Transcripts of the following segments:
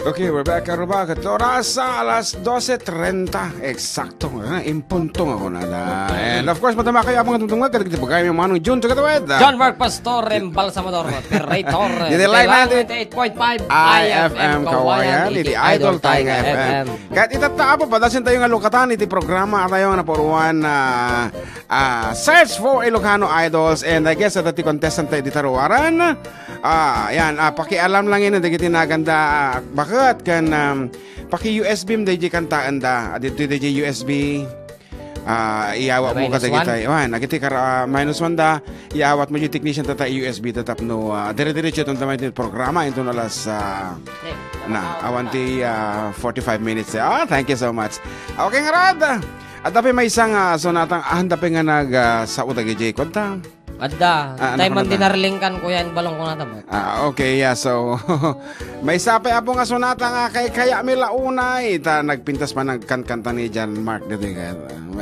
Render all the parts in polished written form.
Okay, we're back, Karubakat. Oras sa alas 12:30. Eksakto nga, impuntong ako na. And of course, matama kayo mga tungtungan. Kadagiti po kayo yung manong June to katawid. John Mark Pastor, Embalsamador, Operator. Dito live 98.5 IFM Kawayan. Iti Idol tayo nga FM. Kahit itataa po, padasin tayo nga lukatan. Iti programa tayo nga napuruan Search for Ilocano Idols. And I guess at iti contestant tayo ditaruaran. Yan, pakialam lang yun. Dagiti naganda bakit kan paki-USB mo DJ kantaan da. Dito DJ USB. Iawat mo kasi kita. Nagiti kara -1 da. Iawat mo yung technician tata USB tatap no. Dire-diretso itong tamay din programa. Ito na alas awanti 45 minutes. Thank you so much. Okay nga rad. At dapat may isang sonatang handapin nga sa udag DJ. Kwanta? Adda, tayo man dinarlingkan ko yan, balong ko nata mo. Okay, yeah, so may sapi apo nga sonata nga kaya may launay. Nagpintas pa ng kanta ni John Mark dito.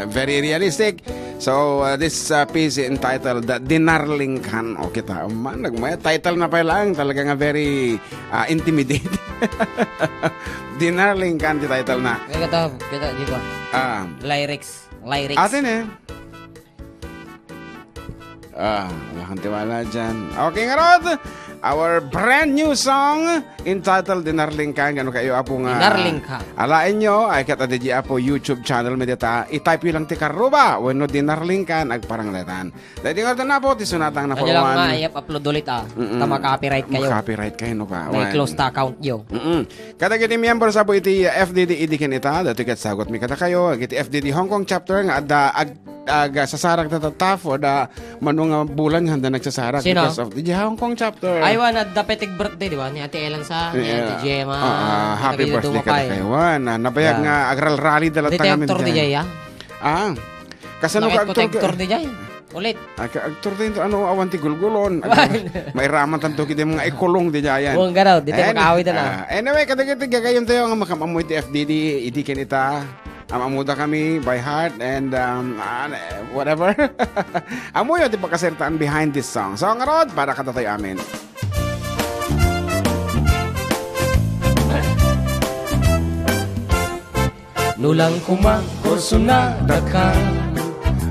Very realistic. So, this piece entitled Dinarlingkan. O kita, nagmaya title na pa lang. Talaga nga very intimidating. Dinarlingkan di title na. Kita, dito. Lyrics. Atin eh. Wala kang tiwala dyan. Okay nga Rod, our brand new song entitled Dinarlingkan. Gano kayo apo nga Dinarlingkan. Alain nyo, ay katadiji apo YouTube channel medita. I-type yun lang ti Karuba. When no Dinarlingkan, agparang letan. Dahil nga na po, tisunatang na followan. Kanya lang nga, i-upload ulit Maka-copyright kayo. Maka-copyright kayo, no pa. May close ta account nyo. Kadagiti member sa po iti FDD idikin ita. Dati kat sagot mi kata kayo. Iti FDD Hong Kong chapter nga sasarag na for the manong bulan handa nagsasarak. Sino? Because of the Hong Kong chapter. Aywan at dapetig birthday, di ba? Ni Ate Ellen sa, ni Ate Gemma. Happy birthday ka na kayo. Nabayag nga agral rally dalat kami. Detector di jay, Kasano ka detector di jay. Ulit. Agtor din ano awanti gulgulon. May raman tanto kiti mga ikulong di jayan. Buong garaw, di tayo makawid na. Anyway, kadagiti gagayom tayo nga makamamoy ti FDD, idikin ita. Amuda kami by heart and whatever. Amuyo di pagkasertaan behind this song. So, nga Rod, para katatay amin. Nulang kurso na daka,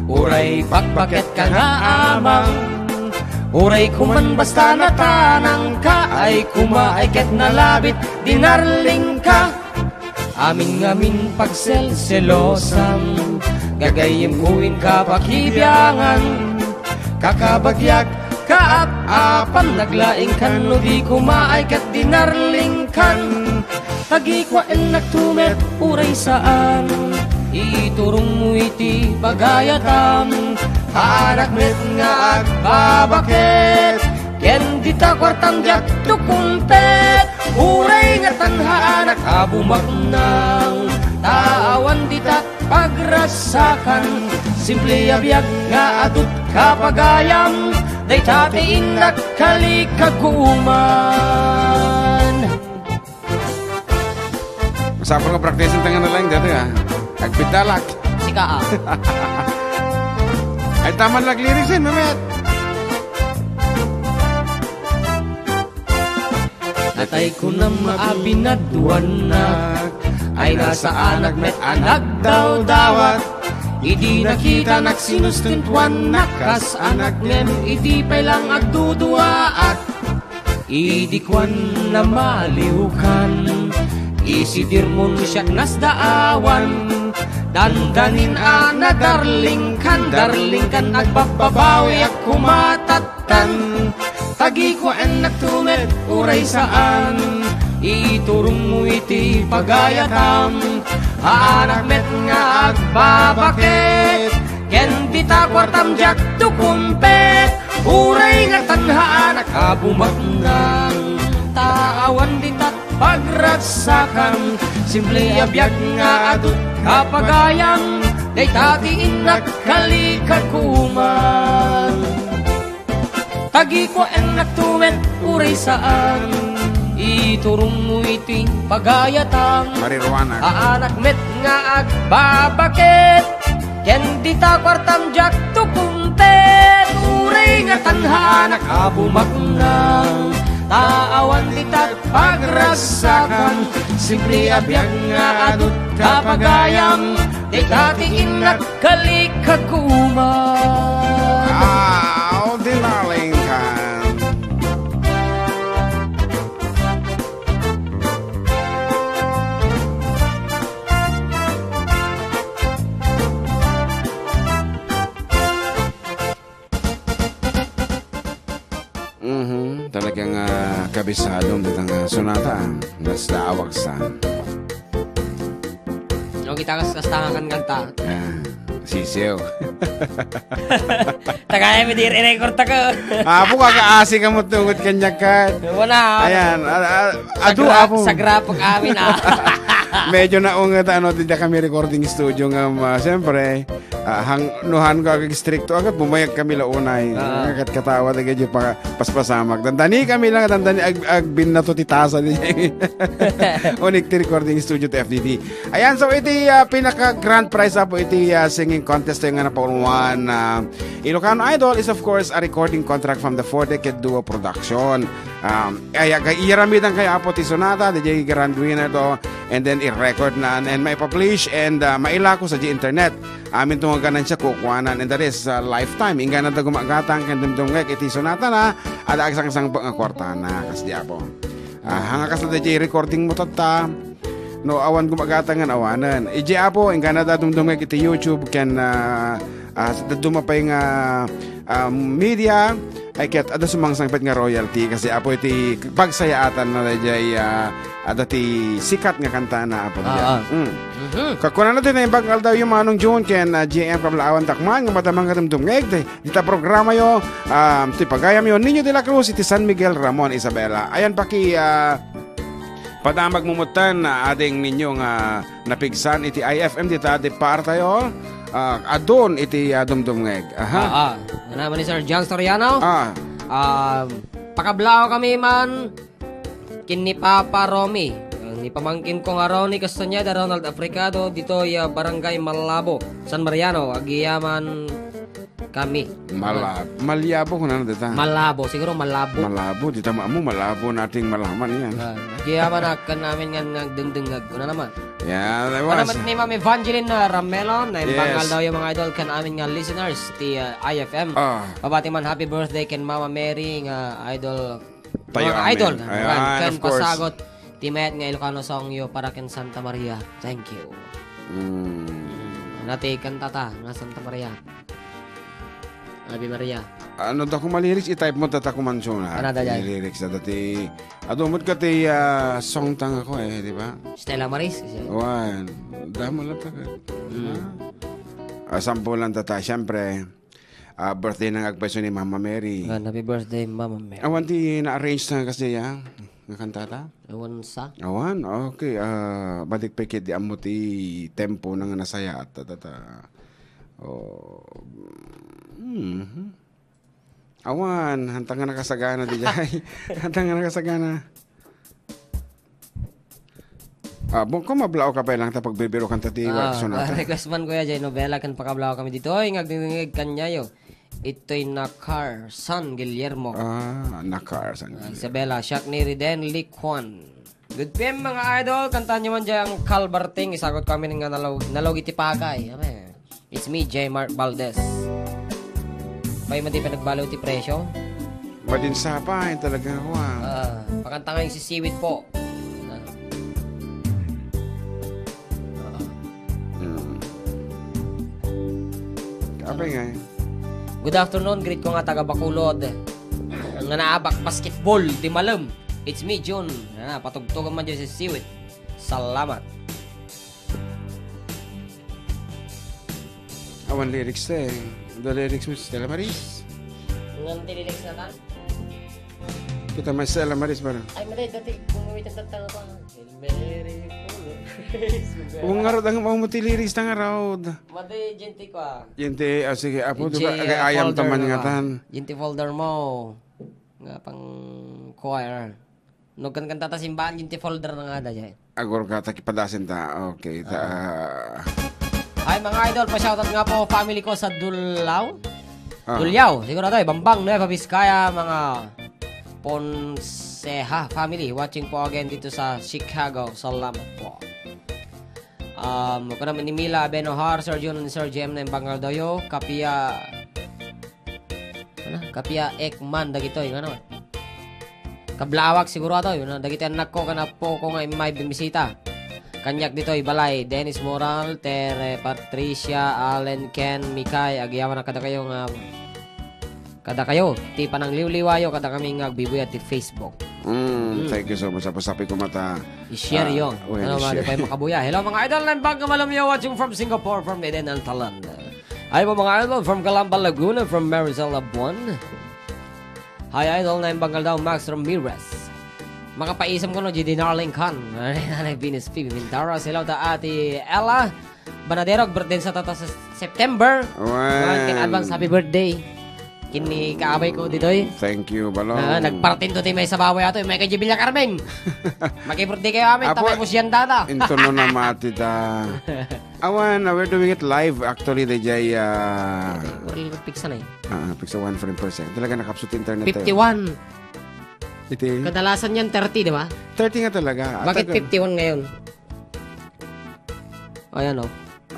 uray pakpaket ka nga amang, uray kuman basta natanang ka, ay kumaiket na labit, dinarling ka. Amin pagselselosan, gagayim kuwin ka pakibyangan, kakabagyag kaap-apan, naglaing kan no di kumaay kat dinarling kan. Tagikwaen nagtumet uray saan, iturong mo iti pagayatam, hanak met nga agbabakit, ken di ta kwartam jak tukumpet, uray nga tanhaan nakabumak nang taawan di ta pagrasakan, simple abiyag nga adut kapagayam, day tatiin nagkalikaguman. Masapang nga praktisin tangan na lang dito Agpidalak. Sika Ay taman lag lyrics mamet. Natay ko na maabinadwanak, ay nasa anak met anak daw dawat, idi nakita nagsinustintwan nakas anak nem, idi pa lang agduduaat, idi kwan na malihukan, isidir mo siya nasdaawan, dandanin na darling kan agbababawi at kumatatan, tagi ko ang nagtumet uray saan, iturong mo iti pagayatam, anak met nga agbabakit, ken di ta kwartam jak tukumpet, uray nga tanhaan nakabumak nang, taawan di tat pagrasakan, simple abiyag nga adut kapagayam, day tatiin nagkalikaguman. Tagi ko ang nagtuwet uray saan, iturong mo iti pagayatam, Mariruana. Anak met nga agbabakit, ken di ta kwartam jak tukumpet, uray nga tanhaan nakabumak nang, taawan ditat pagragsakan, simple abiyag nga adut kapagayam, di katiin nagkalikaguma. Dinaling ka. Talagang kabisadong ditang sonata nasa awaksan. No, kita kastangan kanta. Sisiw. Tagay mi dir record ta ko. Apo kakaasi ka mo tungod kanya ka. Wala. Ayan, adu apo. Sa grapog amin Medyo na ungat di kami recording studio nga siyempre nuhan ko agad stricto agad bumayag kami launay agad katawa agad yung paspasamak dandani kami lang dandani ag bin na to titasa unik ti recording studio to FDD. Ayan, so iti pinaka grand prize po iti singing contest yung nga napaunuan Ilocano Idol is of course a recording contract from the 4-decade duo production. Ay iaramidan kay Apo ti Sonata DJ grand winner to, and then i-record na and may publish and mailako sa internet. Amin tungagan siya kukuanan and that is lifetime. Inga na gumagatang kandumdungek iti Sonata na at agsang-sang kwarta na kas di Apo. Hanga kas na DJ recording mo tata no awan gumagatang nga awanan. Iji Apo inga na dumdungek iti YouTube can dumapay nga media ay ket ada sumangsangpet nga royalty kasi Apo iti pagsayaatan na dayay adati sikat nga kanta na Apo diyan. Kakunan natin na imbagal daw yung manong June ken GM Kablaawan Takman nga matamang katumdumngeg dita programa yo ti pagayam yo Niño de la Cruz iti San Miguel Ramon Isabela. Ayan paki padamag mumutan ading ninyo nga napigsan iti IFM dita de partayo. Adon iti dumdumngeg. Naman ni Sir John Soriano. Pakablao kami man kini Papa Romy. Ni pamangkin ko nga Ronnie Castañeda, Ronald Africado dito ya Barangay Malabo, San Mariano, agiyaman kami. Malyabo ko na dita. Malabo, siguro Malabo. Malabo, dita mo Malabo nating malaman yan. Agiyaman akan namin nga nagdengdengag. Una naman. Yeah, that was. Naman ni Ma'am Evangeline Ramelon, na imbangal daw yung mga idol kan amin nga listeners ti IFM. Pabati man happy birthday ken Mama Mary nga idol. Mga idol. Kan pasagot Timet nga Ilocano song yo para ken Santa Maria. Thank you. Nati kantata nga Santa Maria. Ave Maria. Ano da kung malirik i-type mo tata kumansyon ha. Ano da dyan? Lyrics na dati. Adumod ka ti song tang ako di ba? Stella Maris. Wan. Damo lang ta ka. Sampo lang tata. Siyempre, birthday ng agpweso ni Mama Mary. Happy birthday, Mama Mary. Awan ti na-arrange na kasi nga kantata? Awan sa? Awan, okay. Balik pa di amo ti tempo nang nasaya at tata. Awan, hantang nga nakasagana di jay. Hantang nga nakasagana. Kung mablao ka pa lang tapag bibiro kang tatiwa. Request man ko ya jay novela kan pakablao kami dito. Oy, ngagdingig kanya yo. Ito'y Nakar San Guillermo. Nakar San Guillermo. Isabela, Shaq ni Riden Likwan. Good PM mga idol. Kanta nyo man dyan ang Calbarting. Isagot kami nga nalog iti pagay. It's me, J. Mark Valdez. Pa'y mati pa nagbalaw ti presyo? Madinsa pa, yun talaga ako Pakanta nga yung sisiwit po. Kapay nga Good afternoon, greet ko nga taga Bacolod. Nga naabak basketball, di malam. It's me, June. Patugtugan man dyan si Siwit. Salamat. Awan lyrics na eh. The lyrics mo, Stella Maris. Ang lyrics na ta? Kita may Stella Maris ba na? Ay, mali, dati gumawit ang tatanga pa. Kung nga ang mga lyrics na nga raw. Madi, jinti ko Jinti, sige, apo, diba, ayam taman nga tan. Jinti folder mo. Nga pang choir. Nugkan kanta ta simbahan, jinti folder na nga da dyan. Agor ka, takipadasin ta. Okay, Ay, mga idol, pa-shoutout nga po family ko sa Dulao. Dulyaw, siguro tayo, Bambang, Nueva Vizcaya, mga Seha family. Watching po again dito sa Chicago. Salamat po. Kuna ni Mila Benohar, Sir John and Sir Jem na Bangal Doyo, Kapia Ekman dagito yung ano. Kablawak siguro ato yun. Dagito anak ko kana po ko nga may bimisita. Kanyak dito Balay, Dennis Moral, Tere Patricia, Allen, Ken, Mikay, agyawan na kada kayo. Ti panang liwliwayo kada kaming agbibuyat ti Facebook. Thank you so much. Pasapi ko mata. I-share yun. Ano mga pa makabuya. Hello mga idol ng Bangka Malamyo watching from Singapore, from Eden and Talan. Ay po mga idol from Calamba, Laguna, from Marisol Labuan. Hi idol na Bangka daw Max Ramirez. Makapaisam ko no GD Narling Khan. Nanay Venus P. Mintara. Hello ta ati Ella Banadero. Birthday sa tata sa September. Kin advance happy birthday. Kini kaabay ko dito eh. Thank you, Balong. Nagpartin to tayo may sabaway ato. May kajibil na Carmen. Mag-birthday kayo amin. Tamay mo siyan data. Into no na matita. Awan, we're doing it live. Actually, DJ... We're pixan eh. Pixan 1 frame per second. Talaga nakapsut internet. 51. Iti. Kadalasan yan 30, di ba? 30 nga talaga. Bakit 51 ngayon? Ayan o.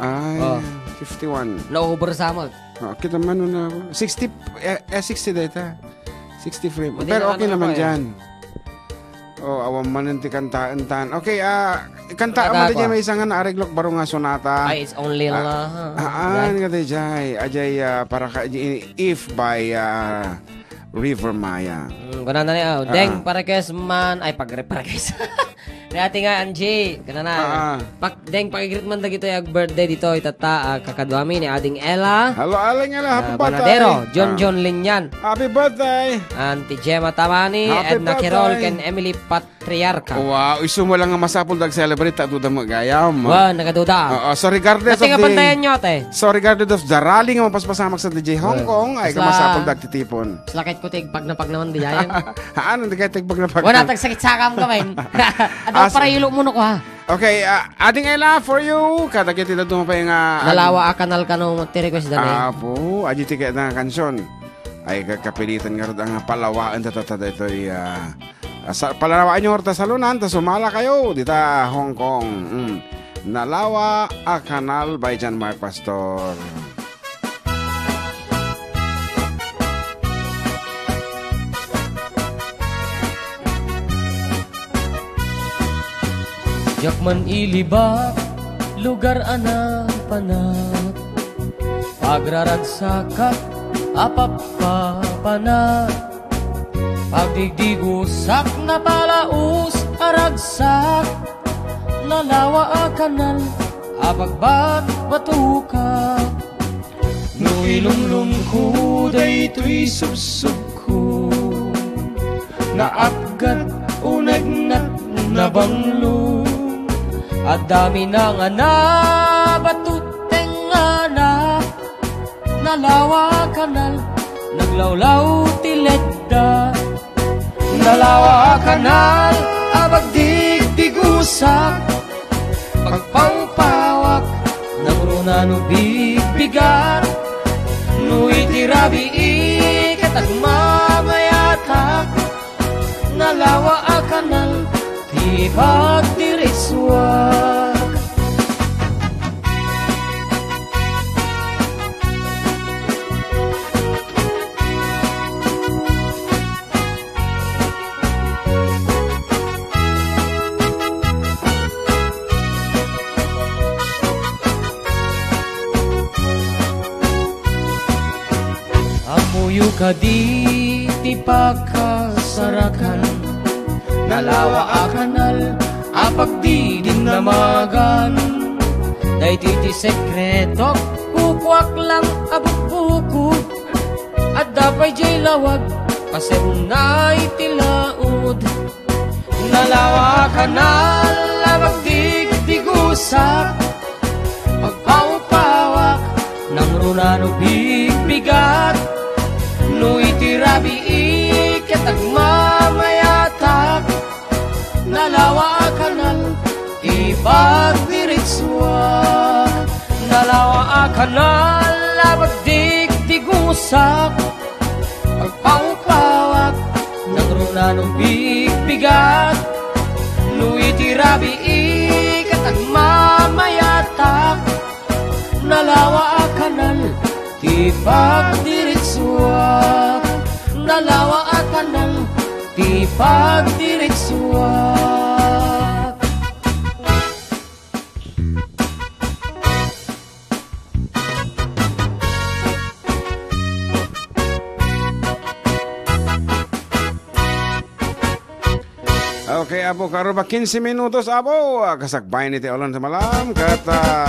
Ay, 51. Na-over sa mo. Kita man na 60 data. 60 frame. Pero okay naman dyan. Awam man nanti kantaan. Okay, kantaan mo na dyan may isang na areglok baro nga sonata. Ay, it's only la. Nga tayo dyan. Ajay, para ka, if by River Maya. Gana na niya. Deng, parakes man. Ay, parakes. Dati nga, Angie. Gana na. Deng, pakigrit man na gito yung birthday dito. Itata, kakadwami ni Ading Ella. Hello, Aling Ella. Happy birthday. Banadero, John Linyan. Happy birthday. Auntie Gemma Tamani. Edna Quirol, Ken Emily Patriarca. Wow, iso mo lang nga masapol dag-celebrate. Tatuda mo gayam. Wow, nagaduda. So regardless of the... Bantayan nyo, te. So regardless of the rally nga mapaspasamak sa DJ Hong Kong, ay kamasapol dag-titipon. Slakit ko tig pag naman di yan. Ano, hindi kayo tig pag napag... Wala tag sakit sakam kamain. Ano para ilo mo ko ha. Okay, Ading Ella for you. Kadagit ito tumapay nga... Nalawa akanal ka no ti-request dali. Po, aji tiket na kansyon. Ay kakapilitan nga rin ang palawaan tatada ito ay... palawaan nyo rin sa lunan, ta sumala kayo dita Hong Kong. Nalawa akanal by John Mark Pastor. Yakman ilibak, lugar anak panat. Pagraragsakat, apapapanat. Pagdigdigusak na palaus, aragsak. Nalawa a kanal, apagbat batuka. Nuilumlum ko, dayto'y subsub ko. Naapgat, unagnat, nabanglo. At dami ng anak, batuteng anak. Nalawa kanal, naglawlaw tiledda. Nalawa kanal, abagdigdigusak. Pagpawpawak, ng runano bigbigan. Nuitirabi ikatag mamayatak. Nalawa kanal, di pagdiriswak. Amuyo ka di tipakasarakan. Nalawa kanal, apagdi din namagan. Day titi sekreto, kukwak lang abuk-buko. At dapay jay lawag, paserunay tilaod. Nalawa kanal, apagdigdigusak. Pagpawpawak, ng runano bigbigat. Nuitirabi ikatag mamayatak. Nalawa kanal, ipagdiritswak. Nalawa kanal, abagdigdigusak. Pagpawpawak, ng runanong big bigat luiti rabi ikatag mamayatak nalawa kanal ti pagdiritsuak nalawa kanal ti pagdiritsuak. Okay, Apo, karo ba 15 minutos, Apo? Kasakbayan ni Teolon sa malam. Kata,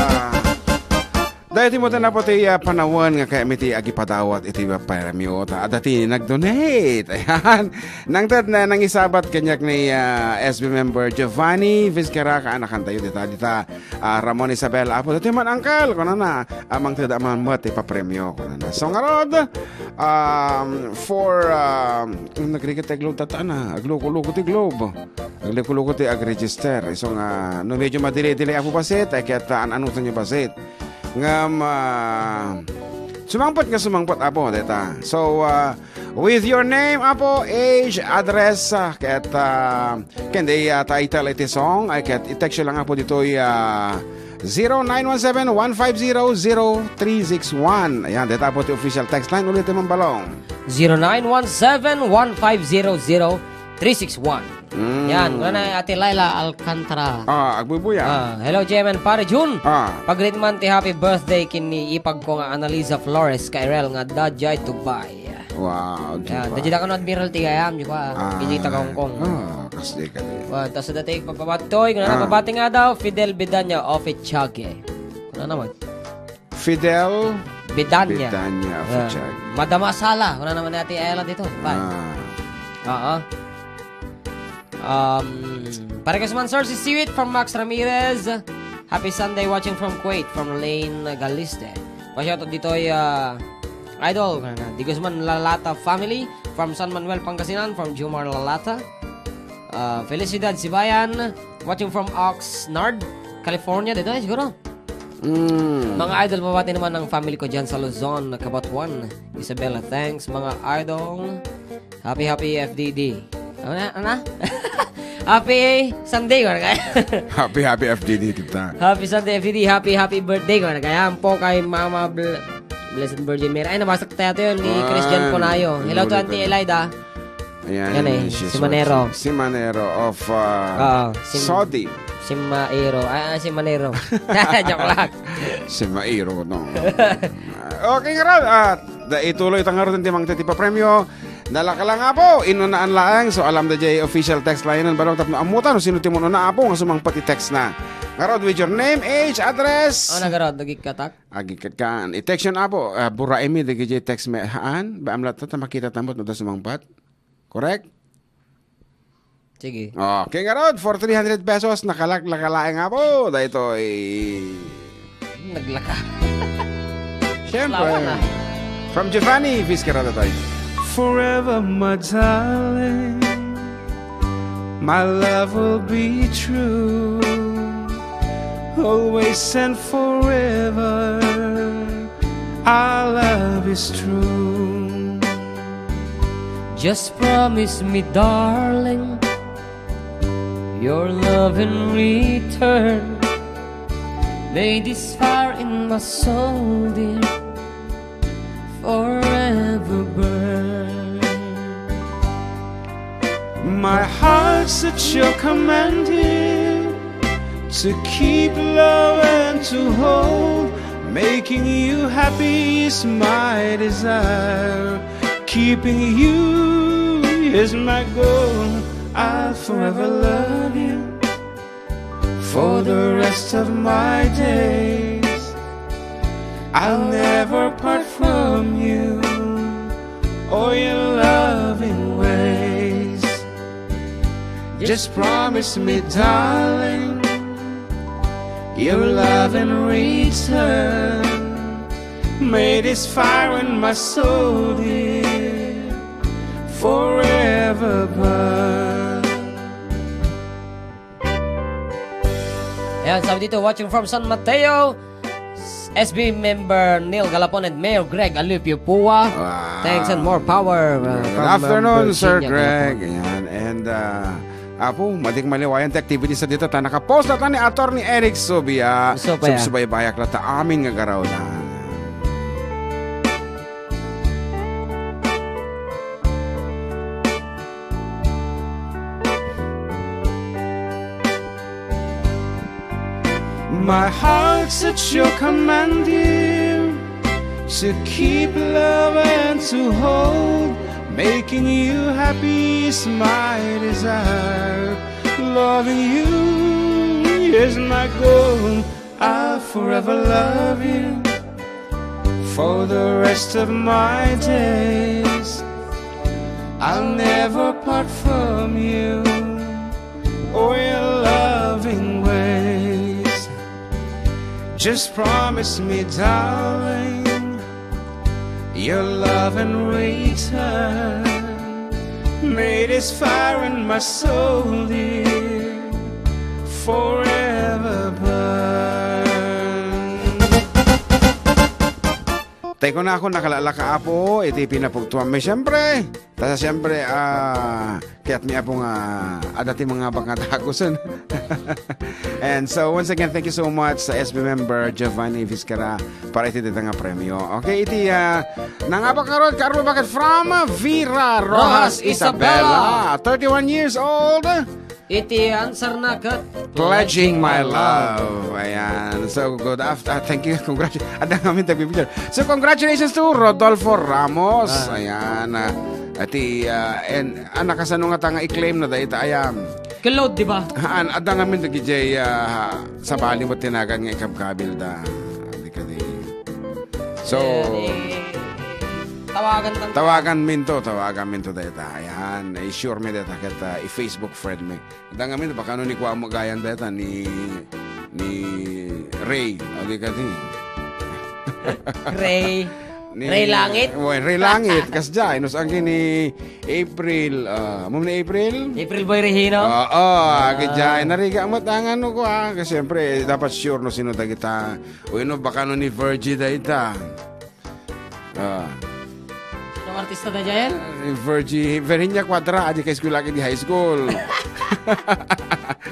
dahil timotan na po tayo panawan nga kaya miti agipadawat iti paramyo. At dati nag-donate. Ayan. Nang tad na nang isabat kanyak ni SB member Giovanni Vizquera kaanakan tayo dita Ramon Isabel. Apo, dati man angkal. Kung na amang tad amang mat ipapremyo. Kung na. So nga rod, for nagrigat tayo globe tataan na. Agluko-luko ti globe. Agluko-luko ti ag-register. So nga, no medyo madili-dili ako basit. Ay kaya ano nyo basit. Ngam sumangpat Apo deta. So with your name Apo, age, address ket kendi title iti song ay ket i-text lang Apo ditoy 0917-150-0361. Ayan, deta Apo ti official text line ulit mong balong 0917-150-0361. Yan, na Ate Laila Alcantara. Agbubuya. Hello, Jemen Pare Jun. Pag-greet man ti happy birthday kini ipag ko nga Annalisa Flores Kairel nga dadjay Tubay. Wow. Yan, dadjay ka no Admiral ti gayam, di ba? Pinita ka Hong Kong. Kasi ka din. Tapos dati papabatoy, kung na pabati nga daw, Fidel Bidanya of Itchage. Kung na naman? Fidel Bidanya of Itchage. Madama Sala, kung na naman natin Ayala dito. Parang sir, si Siwit from Max Ramirez. Happy Sunday watching from Kuwait, from Lane Galiste. Pasyautot dito ay Idol, di Guzman Lalata family from San Manuel, Pangasinan, from Jumar Lalata. Felicidad Sibayan watching from Oxnard, California. Dito ay siguro. Mga idol, pabati naman ng family ko dyan sa Luzon, Kabatuan. Isabella, thanks mga idol. Happy FDD. Ano? Happy Sunday ko na kaya. Happy FDD kita. Happy Sunday FDD. Happy birthday ko na kaya. Po kay Mama Blessed Virgin Mary. Ay, nabasak tayo yun ni Christian Ponayo. Hello to Auntie Elida. Ayan si Manero. Si Manero of Saudi. Si Maero. Si Manero. Joke lang. Si Maero, no. Okay nga rin. Ituloy itang nga rin timang titipa premyo. Nalaka lang Apo, inunaan lang. So alam na dyan official text line ng balong tapno amutan. Sino timo na Apo nga sumang pati text na. Ngarod with your name, age, address. Nagarod, nagikatak? Agikat ka. I-text yun Apo. Bura imi, dagi text me. Haan? Ba amlat na makita tambot no da sumang pat? Correct? Sige. Okay ngarod, for 300 pesos, nakalakalaing Apo. Da ito naglaka. Siyempre. From Giovanni Vizquera tayo. Forever, my darling, my love will be true, always and forever, our love is true. Just promise me, darling, your love in return. May this fire in my soul, dear, forever burn. My heart's at your command, dear, to keep love and to hold. Making you happy is my desire. Keeping you is my goal. I'll forever love you for the rest of my days. I'll never part from you or your loving ways. Just promise me, darling, your love in return. May this fire in my soul, dear, forever burn. Ayan, sabi dito, watching from San Mateo, SB member Neil Galapon and Mayor Greg Alipio Pua. Wow. Thanks and more power. Good afternoon, Sir Greg. Ayan, and Apo, madik maliwayan ta activities sa dito ta nakapost na ta ni Atty. Eric Subia. Subsubaybayak la ta amin nga garaw na. My heart's at your command, dear, to keep love and to hold. Making you happy is my desire. Loving you is my goal. I'll forever love you for the rest of my days. I'll never part from you or your loving ways. Just promise me, darling, your love and return made this fire in my soul, dear, forever burn. Teko na ako nakalala ka apo, iti pinapugtuan may siyempre. Tasa siyempre, kaya't may apong adati mga bang tagusan. And so, once again, thank you so much sa SB member Giovanni Vizcara para iti dito nga premyo. Okay, iti nangabakarod bakit from Vera Rojas Isabela, 31 years old. Iti answer na kat Pledging my love. Ayan. So, good after. Thank you. Congratulations. So, congratulations to Rodolfo Ramos. Ayan. And nakasano nga tanga i-claim na dahil ayam. Kalod, di ba? Adang amin na gijay sa bali mo tinagan nga ikabkabil da. So, tawagan minto dahil ayan. I-sure me dahil kat i-Facebook friend me. Adang amin, baka ni kuha mo gayan dahil ni Ray. Adi ka din. Ray. Ray Langit? Ray Langit. Kasja, inosangkin ni April. Ni April? April Boy Regino? Oo, kasja. Nariga mo tangan ko kasi siyempre, dapat sure no sino da kita. O yun, baka no ni Virgie da ita. Anong artista da dyan? Virgie Verinia Quadra. Adi kay school lagi di high school.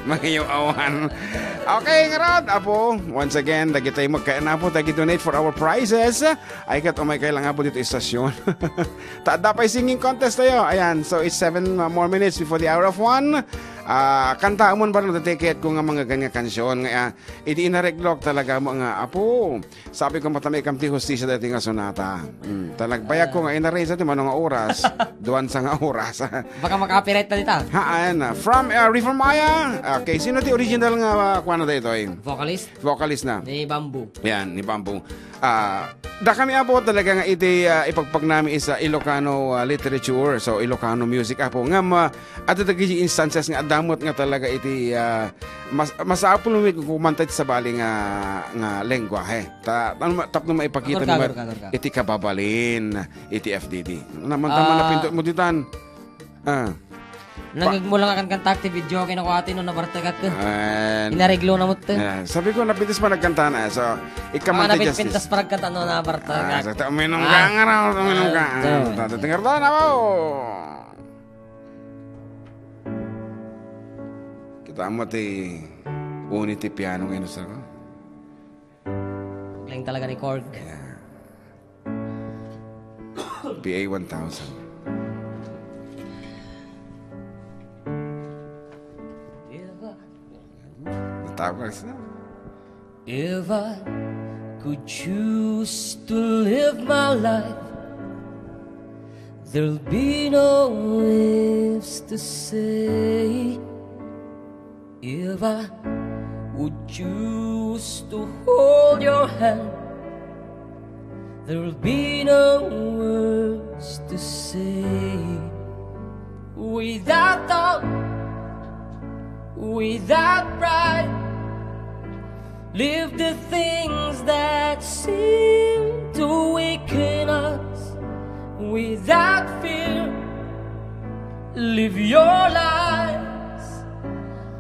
Mga awan. Okay, ngarad, apo. Once again, dagi tayo magkain na po. Dagi donate for our prizes. Ay kat umay kailangan po dito istasyon. Dapat singing contest tayo. Ayan, so it's 7 more minutes before the hour of 1. Kanta mo ba na ticket ko nga mga ganyan kansyon. Nga, iti inareglog talaga mo nga, apo. Sabi ko matamay kamti hostisya dati nga sonata. Talagbayag ko nga inaray sa timano nga oras. Duwan sa nga oras. Baka maka-copyright na dito. Ayan. From River Maya. Okay, sino ti original nga kuwano dito eh? Vocalist na. Ni Bamboo. Yan, ni Bamboo. Da kami apo talaga nga iti ipagpag namin isa Ilocano literature. So, Ilocano music apo. Nga at itagi instances nga damot nga talaga iti masapul mo kumanta sa bali nga lengguwahe. Tapno maipakita naman iti kababalin, iti FDD. Naman na pinto mo ditan. Nangig mo lang akan kanta video kinukuha atin no nabartagat ko. Inareglo na mo ito. Sabi ko napintas pa nagkanta na. So, ikamante justice. Napintas pa nagkanta no nabartagat. Uminong ka nga raw. Uminong ka. Tatatingar doon na po. Kita mo ti unity piano ngayon sa ko. Galing talaga ni Korg. PA 1000. If I could choose to live my life, there'll be no ifs to say. If I would choose to hold your hand, there'll be no words to say. Without thought, without pride, live the things that seem to weaken us. Without fear, live your lives.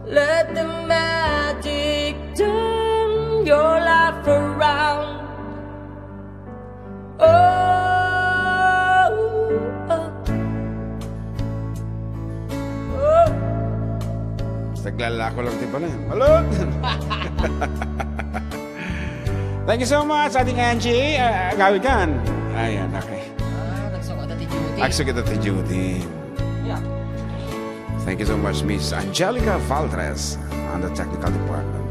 Let the magic turn your life around. Naglalako lang din pala. Balot! Thank you so much, ating Angie. Gawin kan. Ayan, okay. Nagsukot at duty. Nagsukot at duty. Yeah. Thank you so much, Miss Angelica Valtres on the technical department.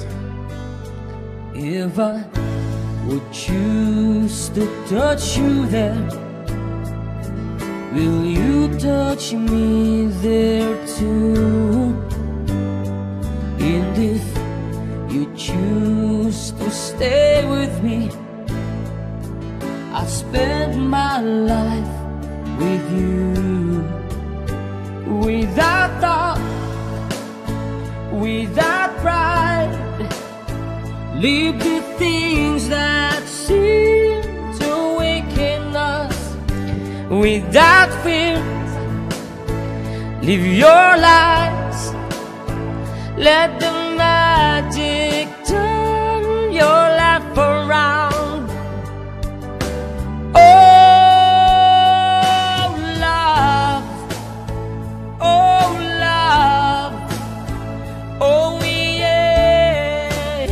If I would choose to touch you there, will you touch me there too? And if you choose to stay with me, I'll spend my life with you. Without thought, without pride, leave the things that seem to awaken us. Without fear, live your lives. Let the magic turn your life around. Oh, love. Oh, love. Oh, yeah.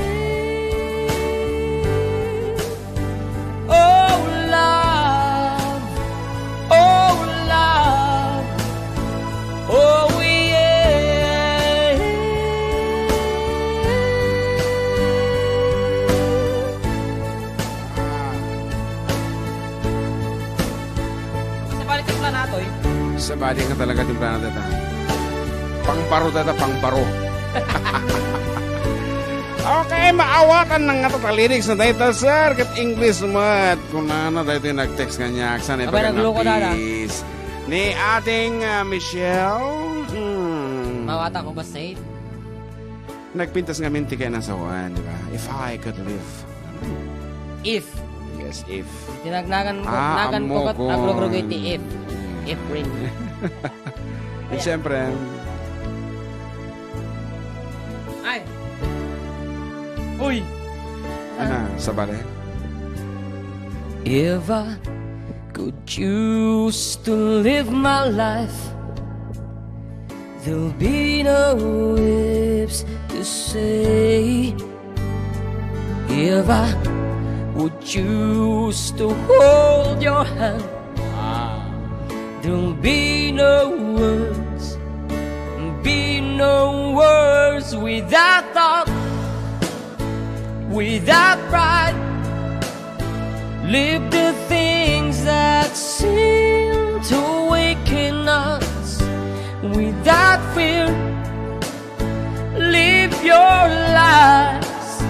Oh, love. Oh, love. Oh, sa bali ka talaga timpla na data. Pangparo data, pangparo. Okay, maawatan ng nga ta lyrics na data, sir. Kat English mat. Kung na dito yung nag-text kanya. Saan abay, nagluko na please. Ni ating Michelle. Mawata ko ba safe? Nagpintas nga minti kayo ng sawan, di ba? If I could live. If. Yes, if. Tinagnagan ko, nagan ko kat naglogrog iti if. If rin. At siyempre. Ay! Uy! Ano, sa bale? If I could choose to live my life, there'll be no ifs to say. If I would choose to hold your hand, there'll be no words without thought, without pride. Live the things that seem to awaken us without fear. Live your lives.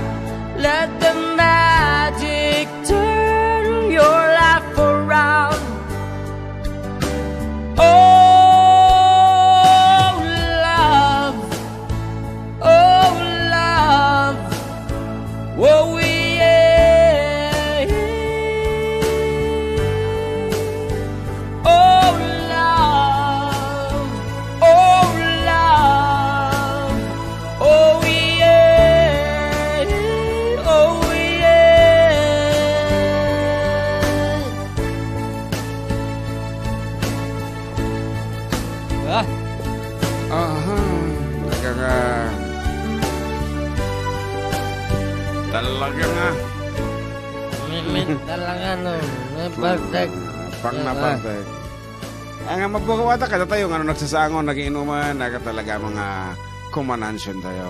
Let the magic turn your life around. Oh, love. Oh, love. Oh, yeah. Oh, love. Oh, love. Oh, yeah. Oh, yeah. Talaga nga. Talaga no. Perfect. Pang na perfect. Ang mabukawata ka tayo nga nagsasangon, nagiinuman, talaga mga kumanansyon tayo.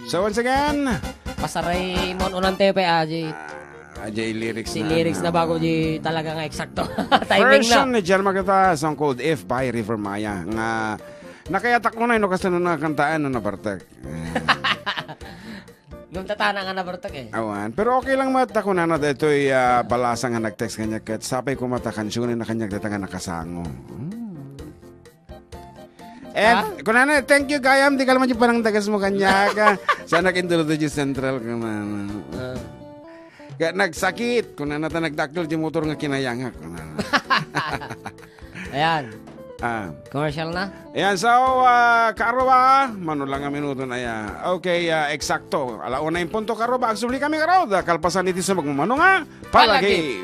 So once again, pasaray mon unang tepe Ajay. Ajay lyrics si na. Si lyrics na bago di talaga nga eksakto. Timing version na. Ni Jelma kita, song called If by River Maya. Nga nakayatak mo na ino kasi na nakantaan na nabartak. Nung tatana nga nabartak eh. Awan. Pero okay lang mata ko na dito'y balasa nga nag-text kanya kat sapay ko mata kansyonin na kanya dito nga nakasango. And kunana, thank you Gayam, di ka naman yung parang dagas mo kanya ka. Sana kindulod yung central ka man. Kaya nagsakit, kunana ta nagdakdol yung motor nga kinayangak. Ayan. Commercial na? Ayan, so, karoba, manulang nga minuto na yan. Okay, eksakto. Alauna yung punto karoba. Agsubli kami karoba. Kalpasan nito sa magmumano nga. Palagi.